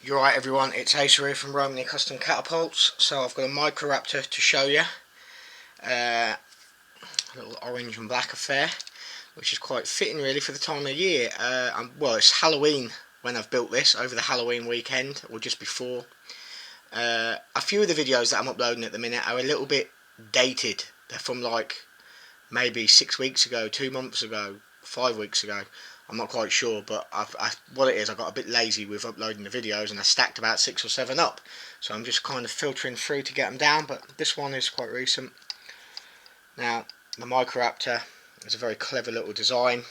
You're right everyone, it's Ace here from Romany Custom Catapults. So I've got a microraptor to show you. A little orange and black affair, which is quite fitting really for the time of year. Well, it's Halloween when I've built this, over the Halloween weekend or just before. A few of the videos that I'm uploading at the minute are a little bit dated. They're from like maybe 6 weeks ago, 2 months ago, 5 weeks ago. I'm not quite sure, but what it is, I got a bit lazy with uploading the videos and I stacked about 6 or 7 up. So I'm just kind of filtering through to get them down, but this one is quite recent. Now, the microraptor is a very clever little design,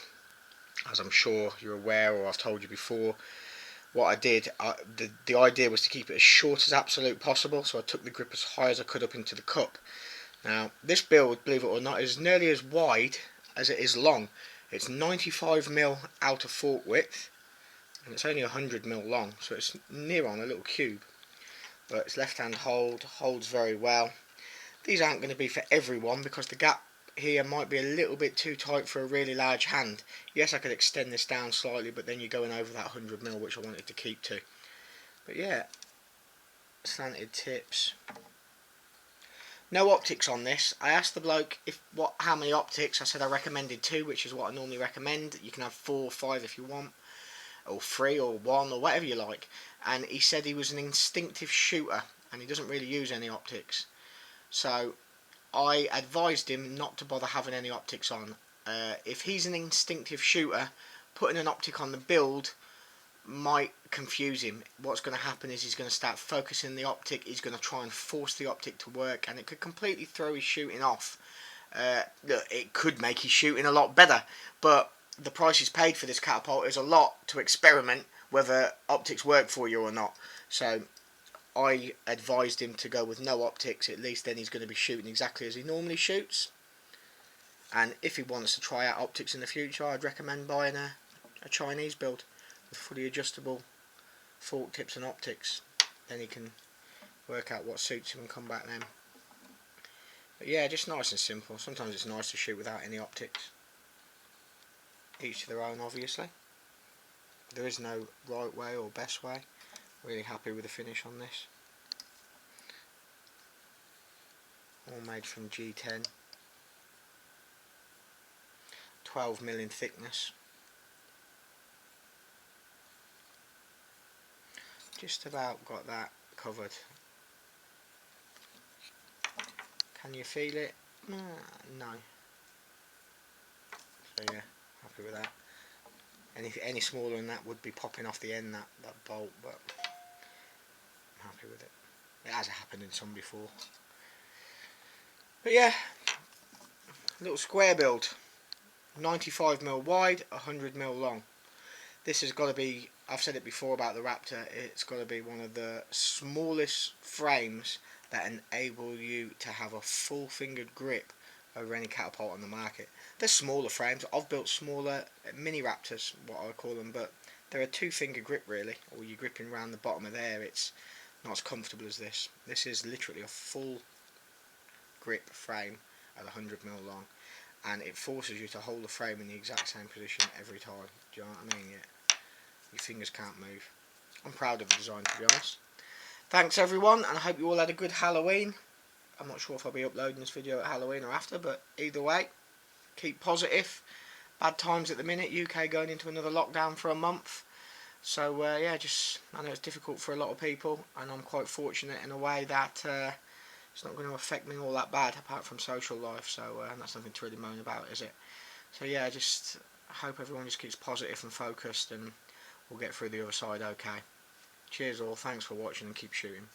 as I'm sure you're aware or I've told you before. What I did, the idea was to keep it as short as absolute possible, so I took the grip as high as I could up into the cup. Now, this build, believe it or not, is nearly as wide as it is long. It's 95mm outer fork width, and it's only 100mm long, so it's near on a little cube. But it's left-hand hold, holds very well. These aren't going to be for everyone because the gap here might be a little bit too tight for a really large hand. Yes, I could extend this down slightly, but then you're going over that 100mm, which I wanted to keep to. But yeah, slanted tips. No optics on this. I asked the bloke how many optics. I said I recommended 2, which is what I normally recommend. You can have 4 or 5 if you want, or 3 or 1 or whatever you like. And he said he was an instinctive shooter and he doesn't really use any optics. So I advised him not to bother having any optics on. If he's an instinctive shooter, putting an optic on the build might confuse him. What's going to happen is he's going to start focusing the optic, he's going to try and force the optic to work, and it could completely throw his shooting off. Look, it could make his shooting a lot better, but the price he's paid for this catapult is a lot to experiment whether optics work for you or not. So I advised him to go with no optics. At least then he's going to be shooting exactly as he normally shoots. And if he wants to try out optics in the future, I'd recommend buying a Chinese build with fully adjustable fork tips and optics. Then he can work out what suits him and come back then. But yeah, just nice and simple. Sometimes it's nice to shoot without any optics. Each to their own, obviously. There is no right way or best way. Really happy with the finish on this. All made from G10. 12mm in thickness. Just about got that covered. Can you feel it? No. So yeah, happy with that. Any smaller than that would be popping off the end, that bolt, but I'm happy with it. It has happened in some before. But yeah, little square build. 95mm wide, 100mm long. This has got to be, I've said it before about the Raptor, it's got to be one of the smallest frames that enable you to have a full fingered grip over any catapult on the market. There's smaller frames. I've built smaller mini Raptors, what I call them, but they're a 2-finger grip really, or you're gripping around the bottom of there. It's not as comfortable as this. This is literally a full grip frame at 100mm long, and it forces you to hold the frame in the exact same position every time. Do you know what I mean? Yeah. Your fingers can't move. I'm proud of the design, to be honest. Thanks everyone, and I hope you all had a good Halloween. I'm not sure if I'll be uploading this video at Halloween or after, but either way, keep positive. Bad times at the minute, UK going into another lockdown for a month. So yeah, I know it's difficult for a lot of people, and I'm quite fortunate in a way that it's not going to affect me all that bad, apart from social life, so that's nothing to really moan about, is it? So yeah, I hope everyone just keeps positive and focused, and we'll get through the other side okay. Cheers all, thanks for watching, and keep shooting.